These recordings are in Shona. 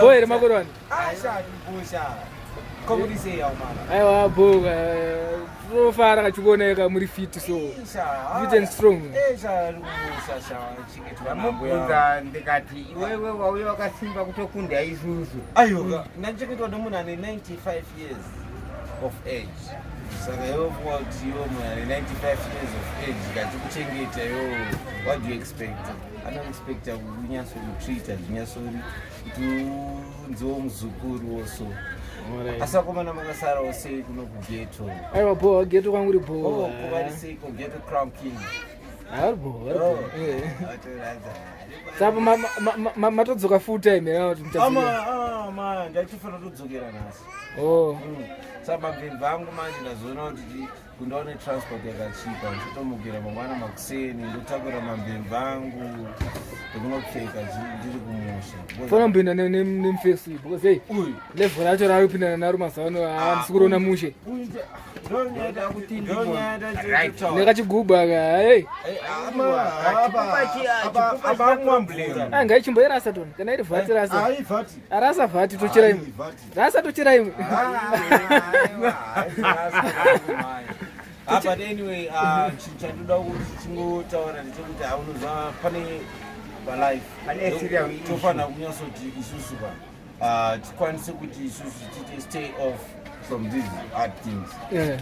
Boy, Magurenje. Como disse eu, mano. Aiwa boga. So far akachikoneka muri fit so. Fit and strong. Ndamubvunza ndikati iwewe wauya wakasimba kutokunda isusu. Aiwa, ndacheketwa nemunhu ane 95 years of age. Saka iwe kuti iwe munhu ane 95 years of age ngachikuchengeta iwo, what do you expect? Anoexpecta kunyatsokutrita zvinyatsori kuti unziwo muzukuru also. Asakomana makasara sei kuno kugeto. Aiwa bo geto kwangu uri bo. Oh, kuvari sei ko geto crown king. Ari bo. Sapa matodzoka full time era kuti mutazira. Man, ndachifana kudzokera nasi. Oh. Sapa mabveni vangu manje ndazoona kuti kundaone transport yakachipa ndichitomukira mangwana makuseni ndotakura mabveni vangu ndokunopfeka ndiri kumusha. Fona mbinda nemfesi because hey level yacho rari kupindana naro mazano handisi kuona mushe. Ndonyada kuti nekachiguba ka hey. Anga ichimboirasa toni kana iri vhati rasa. Arasa vhati tochera imwe. Rasa tochera imwe. But anyway, chindoda kuti chingotaura ndechekuti haunozva pane palife tofana kunyatsoti isusu tikwanise kuti isusu tite stay off from these hard things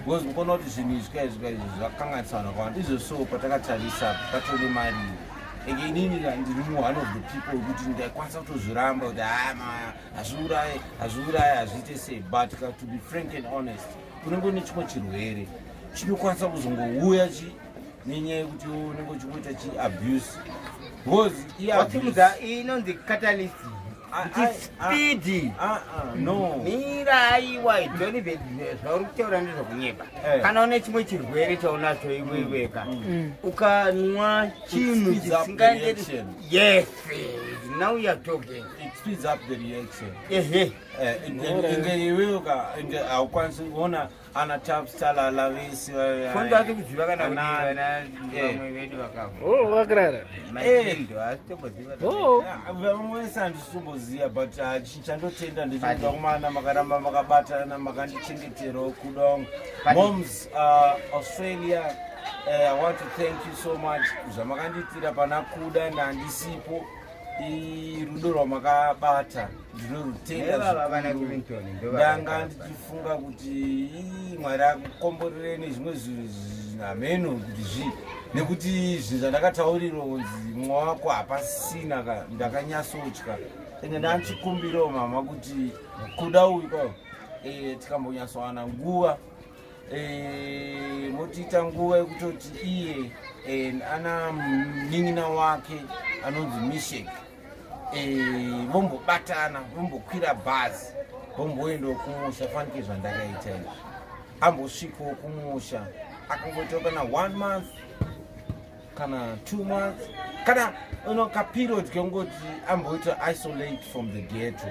because mukoona kuti zvinhu izvi zvakanganisana kwanda izvo so patakatarisa patone mari enge inini ndiri one of the people kuti ndaikwanisa kutozviramba kuti hazviurayi hazviite sei but to be frank and honest kunenge nechimwe chirwere chinokwanisa kuzongouya nenyaya yekuti unenge uchingoita chiabuse because iabuse inonzi catalyst speed no mira aiwa don't even zvauri kutaura ndezvokunyepa kana une chimwe chirwere chaunacho iwe wega ukanwa chinhu chisingaenderi yes now you are talking it speeds up the reaction inge iwewe haukwanisi kuona ana tapstalala vese fondo ati kuziva kana kuti vamwe vedu vakafa vakarara maindo asitoboziva vamwe vese handisitomboziva but chichandotenda ndechikuda kumana makaramba makabatana makandichengeterawo kuda wangu moms Australia. I want to thank you so much zvamakanditira pana kuda ndandisipo rudo rwamakabata ndinorutenda ndanga ndichifunga kuti Mwari akukomborere nezvimwe zvinhameno kuti nekuti zvinhu zvandakataurirwa kunzi mumwe wako hapasina ndakanyatsotya ende ndanchikumbirawo mama kuti kuda uyu tikambonyatsowana nguva motiita nguva yekutoti iye ana munin'ina wake anonzi Mishek vombobatana vombokwira bhazi vomboendawo kumusha fanike zvandakaita izvi ambosvikawo kumusha akangoitawo kana 1 month kana 2 months kana kaperiod kengoti amboita isolate from the ghetto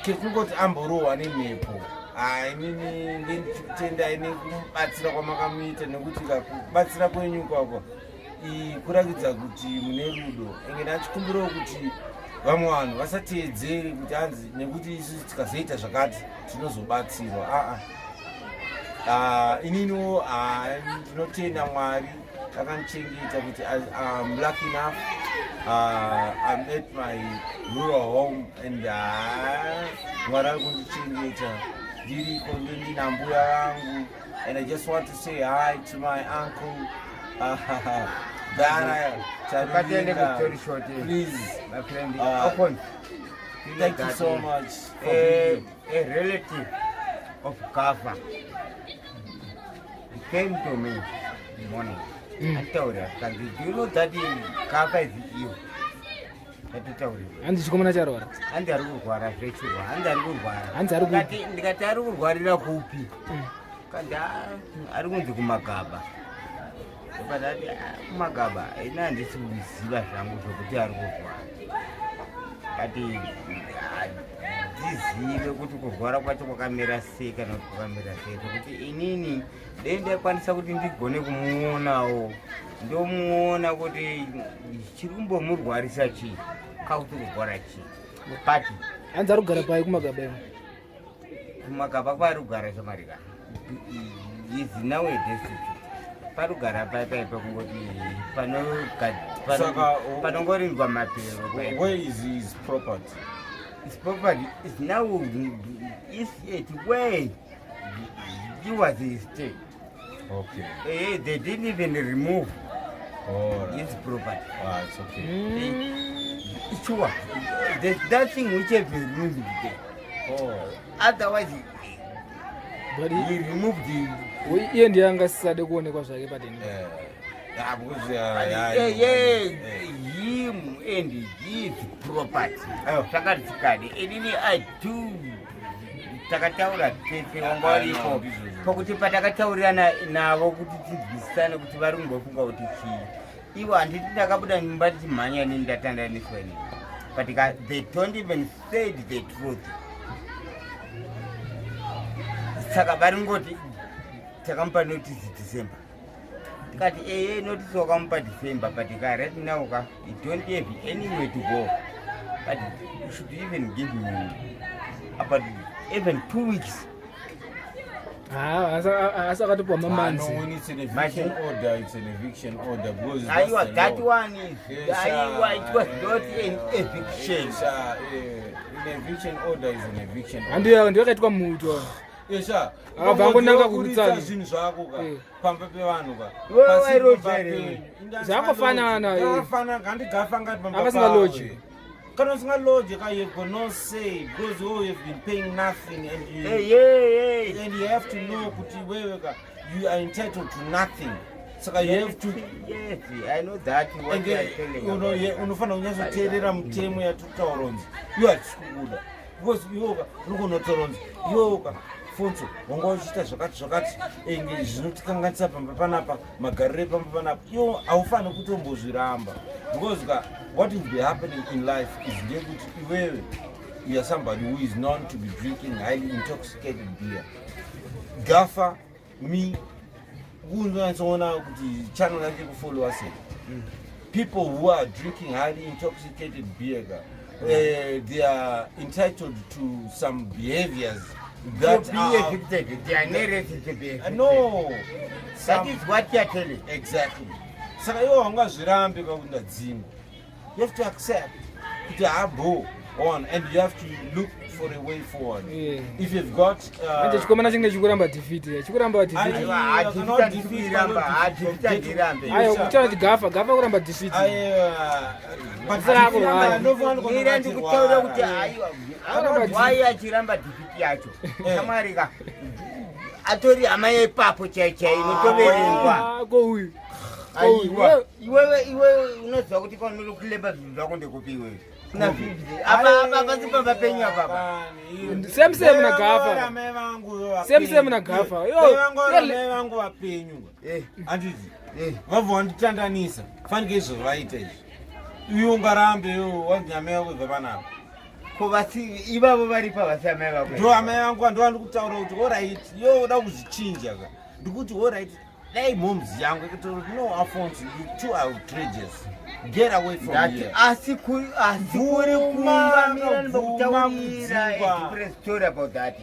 kekungoti amborohwa nemhepo inini ndenditenda ine kubatsira kwamakamuita nekuti kubatsira kwenyu kwakwa kurakidza kuti mune rudo enge ndachikumbirawo kuti vamwe vanhu vasateedzere kuti hanzi nekuti isusu tikazoita zvakati tinozobatsirwa ininiwo ndinotenda Mwari akandichengeta kuti I'm lucky enough I'm at my rural home and Mwari ari kundichengeta ndiriko ndina mbuya vangu and I just want to say hi to my uncle Dara please my friend thank you so much a relative of Gaffa he came to me in the morning and told us that do you know that Gaffa is you hanzi chikomana charwara hanzi ari kurwara zvechirwa hanzi ari kurwara ndikati ari kurwarira kupi kandi ari kunzi kumagaba padati kumagaba ina handisi kuziva zvangu zvokuti ari kurwara kati dzizive kuti kurwara kwacho kwakamira sei kana kuti kwakamira sei, kuti inini dai ndaikwanisa kuti ndigone kumuonawo ndomuona kuti chiri kumbomurwarisa chii kauti kurwara chii pati hanzi ari kugara pai kumagaba imo kumagaba kwaari kugara chamarika izi nawe destitute pari kugara paipaipa kungoti panongorindwa mapero. Where is his property? His property is now where he was his stay. Okay. They didn't even remove his property. Ah, it's okay. Sure. There's nothing which has been removed there. Otherwise, he removed the. iye ndiye angasisade kuonekwa zvake padeni. Him and his property. Zvakadzikade. Inini I do. Takataura tete wangaripo. Pakuti patakataurirana navo kuti tidzidzisane kuti vari kungofunga kuti chii. Ivo handiti ndakabuda nyumba tichimhanya nendatandaniswa ini. But they don't even say the truth. Saka vari ngoti takamupa notice December. Tikati notice wakamupa December, but right now you don't have anywhere to go. But you should even give me about even 2 weeks. Asa akatopa mamanzi. When it's an eviction order, it's an eviction order. That one is. It was not an eviction. An eviction order is an eviction order. Ndiyo kaitwa muto. Yesha. Vangonanga kukutsana. Zvinhu zvako ka. Pamba pevanhu ka. Wewe Roddie. Zvakofanana. Zvakafanana kandi Gaffa ngati pamba. Akasinga lodge. Kana usinga lodge ka you cannot say because you have been paying nothing and you and you have to know kuti wewe ka you are entitled to nothing. So you have to. Yes, I know that. What you are telling me. Unofana unyazoteerera mutemo yatotauronzi. You are Kuda. Because you unotoronzi. You Alphonso, wanga uchita zvakati enge zvinotikanganisa pamba panapa magarire pamba panapa iwo haufani kutombozviramba because what will be happening in life is ndekuti iwewe you are somebody who is known to be drinking highly intoxicated beer. Gaffa, me, unonatsoona kuti channel yake kufollowa sei. People who are drinking highly intoxicated beer, they are entitled to some behaviors that are evicted. They are narrated to be evicted. No, that is what you are telling. Exactly. Saka iwo hangazvirambe kakunda Dzingwa. You have to accept kuti abo on and you have to look for a way forward. If you've got anje chikomana chinge chikuramba defeat chikuramba defeat ayo kuti Gaffa kuramba defeat ira ndikutaura kuti why achiramba defeat yacho samarika atori hama yepapo chaichai inotoverengwa kouyu iwewe unoziva kuti kwaunori kulemba zvinhu zvako ndekupi iwewe apa pasipamba penyu apapa same na Gaffa same na Gaffa mai vangu vapenyu handiti vabva vanditandanisa fanike izvo vaita izvi iwe ungarambe wanyamai vako bva panapa ivavo varipa vasi amai vako ndo amai vangu andovandi kutaura kuti orit yo uda kuzvichinja ka ndikuti orit dai mhomzi yangu ikati no Alphonso you too outrageous. Get away from here. Asikuri kumba mirandokutaurira express story about that.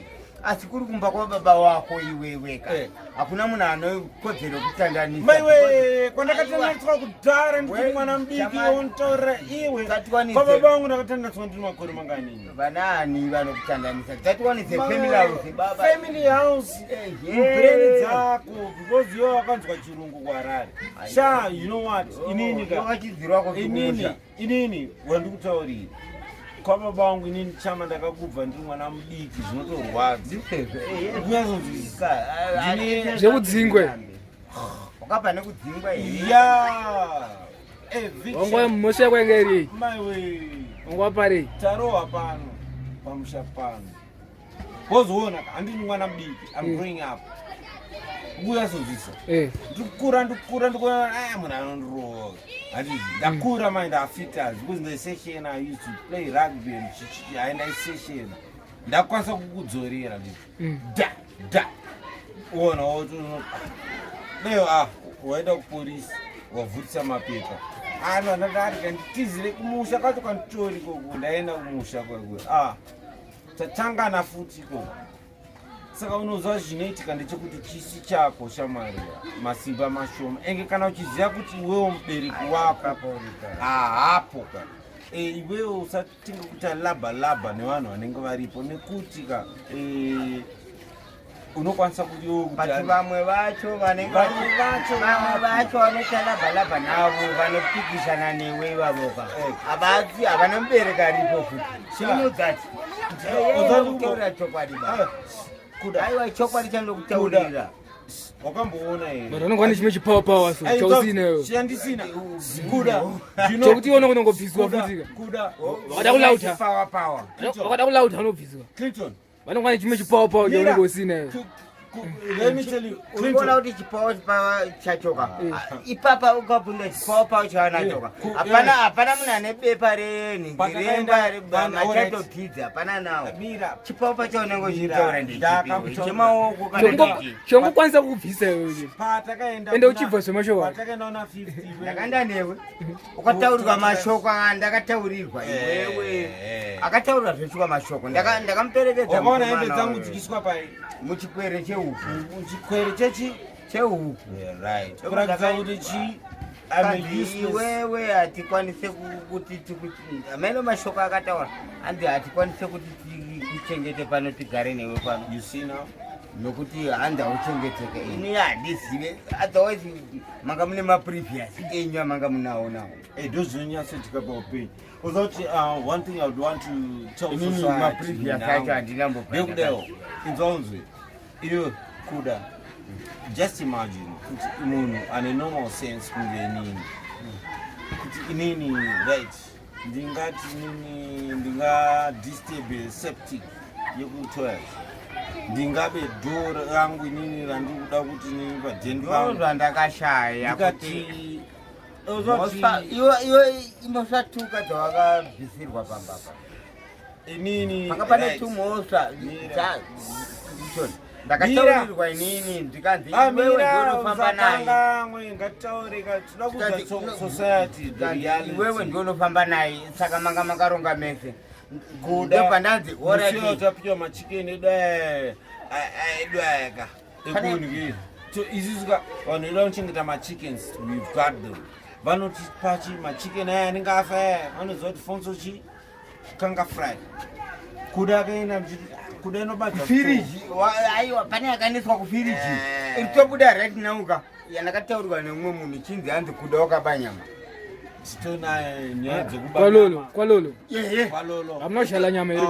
Asikuri kumba kwa baba wako iweweka. Hakuna munhu anokodzero kutandanisa. Maiwe kwandakatandaniswa kudhara ndiri mwana mudiki ontora iwe. Baba vangu ndakatandaniswa ndiri makore mangani. Vanani vanokutandanisa. That one is a family house baba. Family house. Ubreni dzako because you wakanzwa chirungu kwarari. Sha you know what? Inini ka. Wachidzirwa kwa Inini wandikutaurira. Kwa baba wangu inini chama ndakakubva ndiri mwana mudiki zvinotorwadza. Kunyazonzwisisa. Zvekudzingwe. Wakabva nekudzingwa here. Yeah. Eviction. Wangwa musha kwengeri. Maiwe. Wangwa pare. Tarowa pano. Pamusha pano. Wozoona handini mwana mudiki. I'm growing up. Kuyazonzwisisa. Ndikura ndikuona munhu anondiroga. Ndakura mind afiters because in the session I used to play rugby and I session ndakwanisa kukudzorera da uona leo waenda kupolisi wavhutisa mapepa anadadarika nditizire kumusha kacho kanditori koko ndaenda kumusha kwekwe tatangana futi koko saka unoziva zvinoitika ndechekuti chisi chako chamarira masimba mashoma enge kana uchiziva kuti iwewo mubereki wako hapo iwewo usatinga kuti alabha nevanhu vanenge varipo nekuti unokwanisa kuti vamwe vacho vanoita labha navo vanopikisana newe vavoka havana mubereki aripo futi chinodzati kutaurira chokwadi aiwa chokwadi chanokutaurira wakamboona here vanongwani chimwe chipawapawa so chausinayo chandisina kuda chokuti iona kunongobviswa futika vakada kulauta vakada kulauta vanobviswa Clinton vanongwani chimwe chipawapawa chaunenge usinayo let me tell you urikuona kuti chipawapawa chachoka ipapa ukabvunda chipawapawa chaanachoka hapana munhu ane bepa renhingirembamachatodhidzi hapana nawo chipawapawa chaunenge uchitaura ndechemaoko chongokwanisa kukubvisa ende uchibva zvemashoko ndakanda newe ukataurirwa mashoko andakataurirwa iwewe akataurirwa zveshuka mashoko ndakamuperekedza muchikwere chehuku muchikwere chehuku kuratidza kuti chi iwewe hatikwanise kuti amene mashoko akataura andi hatikwanise kuti tikuchengete pano tigare newe pano nokuti handi hauchengeteke ini handizive otherwise manga mune maprevious enywa manga munawo nawo ndozvinonyatsoitika paupenyu uzauti one thing I would want to tell society ndekudeo inzonzwe iyo kuda just imagine kuti munhu ane normal sense kunge inini kuti inini right ndingati inini ndingadisturbe septic yekutoilet ndingabe dhoro rangu inini randikuda kuti nini padendi vangu zvandakashaya ndikati iwe inosatuka dzawakabvisirwa pambapa inini panga pane tumhosva ndakataurirwa inini ndikanzi iwewe ndionofamba naye ngatitaurika tinoda kudza society iwewe ndionofamba naye saka manga makaronga mese ndopandanzi tapiwa machikeni edwayaka ekunhira isisuka vanhu ida kuchengeta machickens we've got them vanoti pachi machikeni aya anenge afa vanoziva kuti fonso chi kanga fry kuda akaenda kuda inobata firiji aiwa pane yakaniswa kufiriji iritobuda right nauka yandakataurirwa nemumwe munhu chinzi hanzi kuda wakabanyama kwalolo hamunoshala nyama iri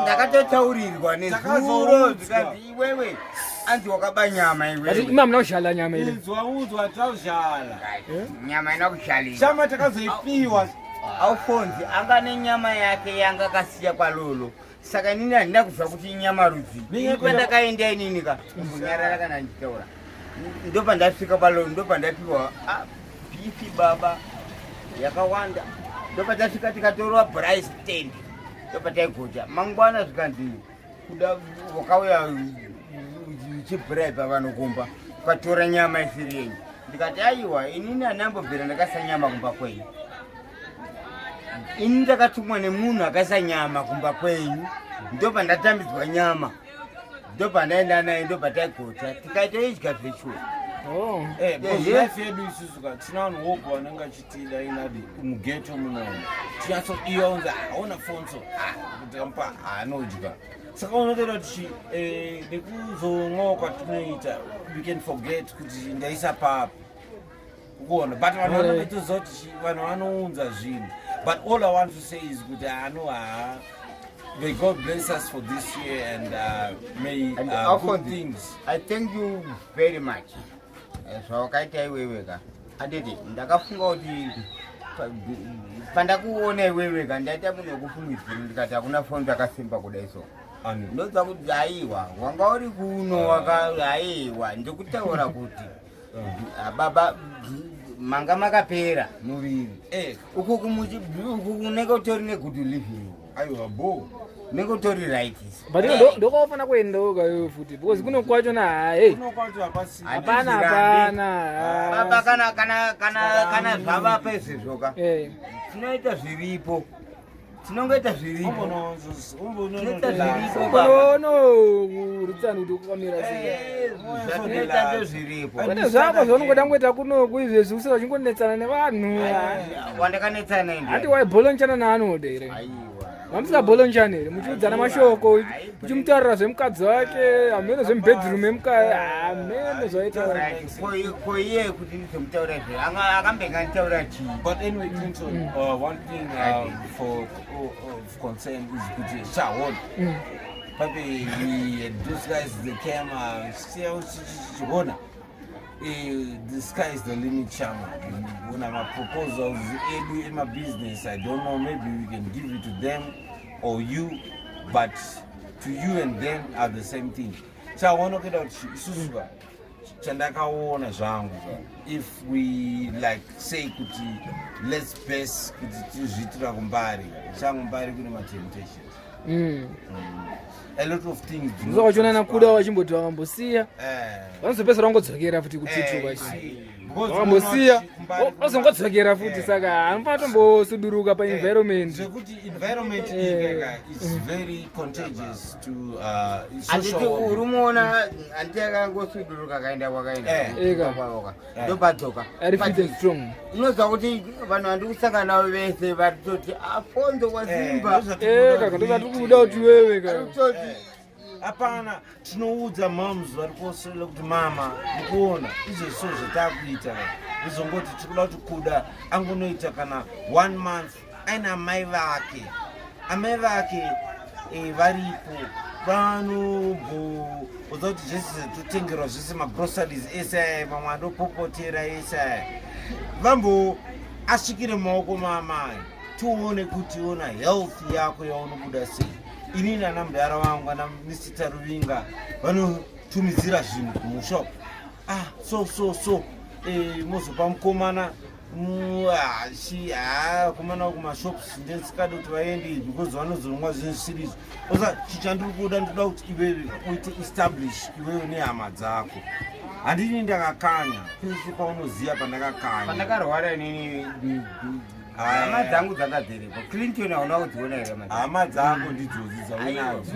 ndakatotaurirwa nezuro zvikati iwewe anzi wakabanyama iweima munoshala nyama iri inzwaudzwa tauzhala nyama ina kushalira shama takazoipiwa Alphonso anga nenyama yake yanga kasiya kwalolo saka nini handina kuziva kuti inyama rudzi ndakaenda inini ka kunyarara kana nditaura ndopa ndasvika palolo ndopa ndapiwa bifi baba yakawanda ndopa tasvika tikatorwa price stand ndopa taigoja mangwana zvikanzi kuda wakauya chibhurai pavanokumba ukatora nyama isiri yenyu ndikati aiwa inini handambobvira ndakasa nyama kumba kwenyu ini ndakatumwa nemunhu akaisa nyama kumba kwenyu ndopa ndatambidzwa nyama ndopa ndaenda naye ndopa taigota tikaita idya zvechua life yedu isusuka tina vanhu woga vanenge achitida inadi mugeto munomu tinatsoiyaunza hauna fonso kuti amupa haanodya saka unotoda kuti nekuzomwawo kwatinoita we can forget kuti ndaisa papo kuona but vanhu vanotoziva kuti vanhu vanounza zvinhu but all I want to say is kuti may God bless us for this year and may good things. I thank you very much. Zvawakaita iweweka anditi ndakafunga kuti pandakuona iweweka ndaita munhu wekufungidzira ndikati hakuna fonzo akasimba kudai so ndoziva kuti haiwa wanga uri kuno haiwa ndikutaura kuti baba manga makapera muviri uku kunenge utori negood living aiwa bo nekutori right but ndokofana kuendawo kayo futi because kuno kwacho na hey hapana baba kana zvava pezvezvoka tinoita zviripo tinongoita zviripo ritsani kuti kukamira zvinoita ndozviripo pane zvako zvaunongoda ngoita kunoku izvezvi usira uchingonetsana nevanhu wandakanetsana hati waibholonchana naArnold here vamusikabholonchana here muchiudzana mashoko uchimutaurira zvemukadzi wake hamene zvemubedroom emukadzi hamene zvaita koiye kuti ndizomutaura zve akambenga nditaura chii. But anyway, Clinton, one thing for concern is kuti Chihota. Papi, those guys they came Chihota. The sky is the limit, Chama. When I'm a proposals in my business, I don't know, maybe we can give it to them or you, but to you and them are the same thing. So I want to get out Susuba. Chandakaona zvangu. If we like say kuti let's best kuti zvitira kumbari. Changu mbari kune ma temptations. A lot of things. Ndizokachona na Kuda wachimboti wakambosiya. Vanozopesa vangodzokera futi kutituka chi. Wakambosiya. Ozongodzokera futi saka anofatombosuduruka pa environment. Zvekuti environment is very contagious to social. Urumona antiakangosuduruka kaenda kwakaenda. Ndobadzoka. Ari fit strong. Unozwa kuti vanhu vandikusangana navo vese vatoti Alphonso Wadzingwa. Kaka ndozvatukuda kuti wewe kaka. Hapana, tinoudza moms vari koswela kuti mama ndikuona izvo zvatakuita izongoti tikuda kuti Kuda angonoita kana 1 month aina amai vake varipo vanombo uza kuti zvese totengerwa zvese magroceries ese mamwe andopopotera ese vambo asvikire mumaoko maamai tione kuti ona health yako yaunobuda sei. Inini ana mudara wangu ana Mr. Ruvinga vanotumidzira zvinhu kumushopu. So mozopa mukomana kumana kumashops ndesikada kuti vaende because vanozorongwa zvinhu zvisirizo. Osa chichandiri kuda ndoda kuti iwewe uite establish iwewe nehama dzako. Handini ndakakanya pese paunoziya pandakakanya. Pandakarwara inini hama dzangu dzakadziripo. Clinton hauna kudziona here manje? Hama dzangu ndidzodzi dzaunadzo.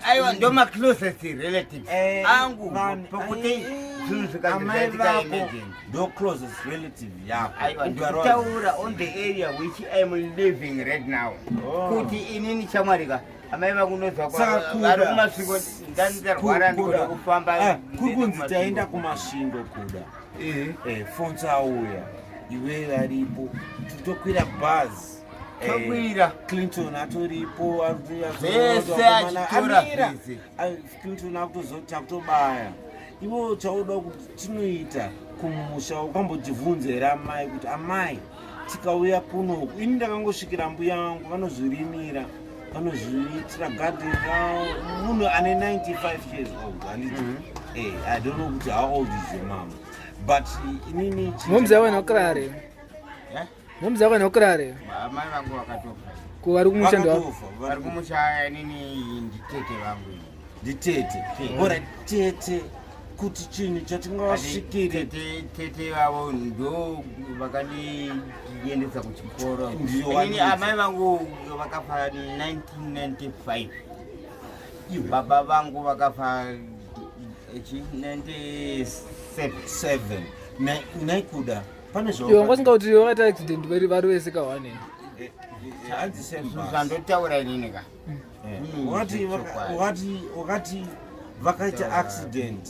Aiwa ndo ma closest relatives angu pokuti zvinhu zvikazviitika imagine. Ndo closest relative yako. Aiwa ndikutaura on the area which I am living right now. Kuti inini chamwarika amai vakunozwa vari kumasvingo ndandarwara ndikuda kufamba. Kuri kunzi taenda kumasvingo Kuda. Fonso auya. Iwe aripo titokwira bus tokwira Clinton atoripo vese achitora vese Clinton akutozoti akutobaya iwo chauda kuti tinoita kumusha ukambotibvunze amai kuti amai tikauya kunoku ini ndakangosvikira mbuya vangu vanozvirimira vanozviitira garden munhu ane 95 years old handiti I don't know kuti how old is your mom. But inini mumza wena okrare mumza wena okrare amai vangu vakatofa ku vari kumushando vari kumushaya nini nditete vangu nditete bora tete kuti chinhu chatingawasvikire tete vavo ndo vakandiendesa kuchikoro inini amai vangu vakafa 1995 baba vangu vakafa 97 naikuda pane iwe ngosingauti wakaita accident vari vese kawane zvandotaura inini ka wakati vakaita accident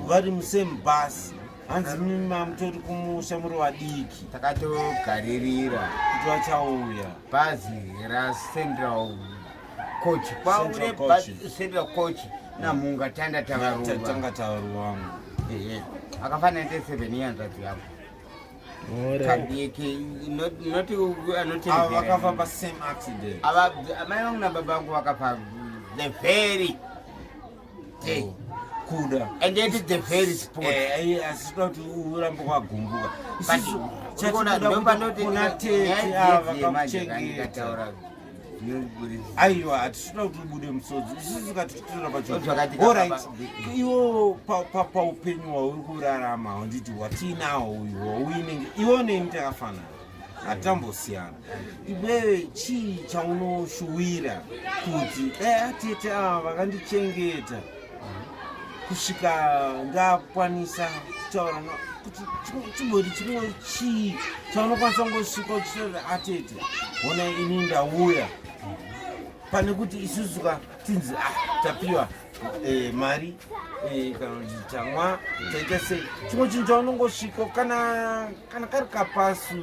vari musame bus hanzi mima mutori kumusha muri wadiki takatogaririra kuti vachauya bhazi racentral coach central coach namunga tanga tavaruwangu akafanana 7 years yavo kadiki noti vakafa pasame accident amai vangu nababa vangu vakafa the very day Kuda and it is the very sport asitoda kuti urambe kwagumbuka ndomba noti vakakuchengeta aiwa hatisina kuti ubude musodzi isusu katitora pachoalright iwo paupenyu hwauri kurarama handiti watinahwo uyu wauinenge iwo neni takafanana hatambosiyana iwewe chii chaunoshuwira kuti atete ava vakandichengeta kusvika ndakwanisa kutaura kuti chimbori chimwe chii chaunokwanisa ngosvika uchitaura atete ona ini ndauya pane kuti isusuka tinzi tapiwa mari kana kuti tamwa taita sei chimwe chinhu chaunongosvika kana kari kapasu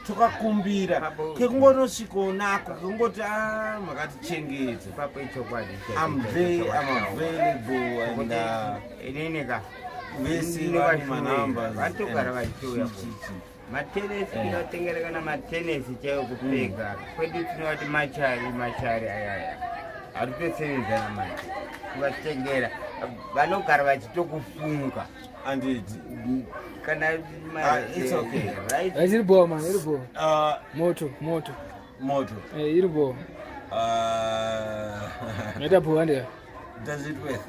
tokakumbira kekungonosvika unako kekungoti makatichengeta I'm available and inineka vese vane manamba vatogara vachiuya matenesi tinotengereka namatenesi chaiwo kupfeka kwedu tinovati machari ayaya hatitosevenzana manje kuvatengera vanogara vachitokufunga anditi kana it's okay right iri boa man iri boa moto iri boa uh neta boa ndia does it worth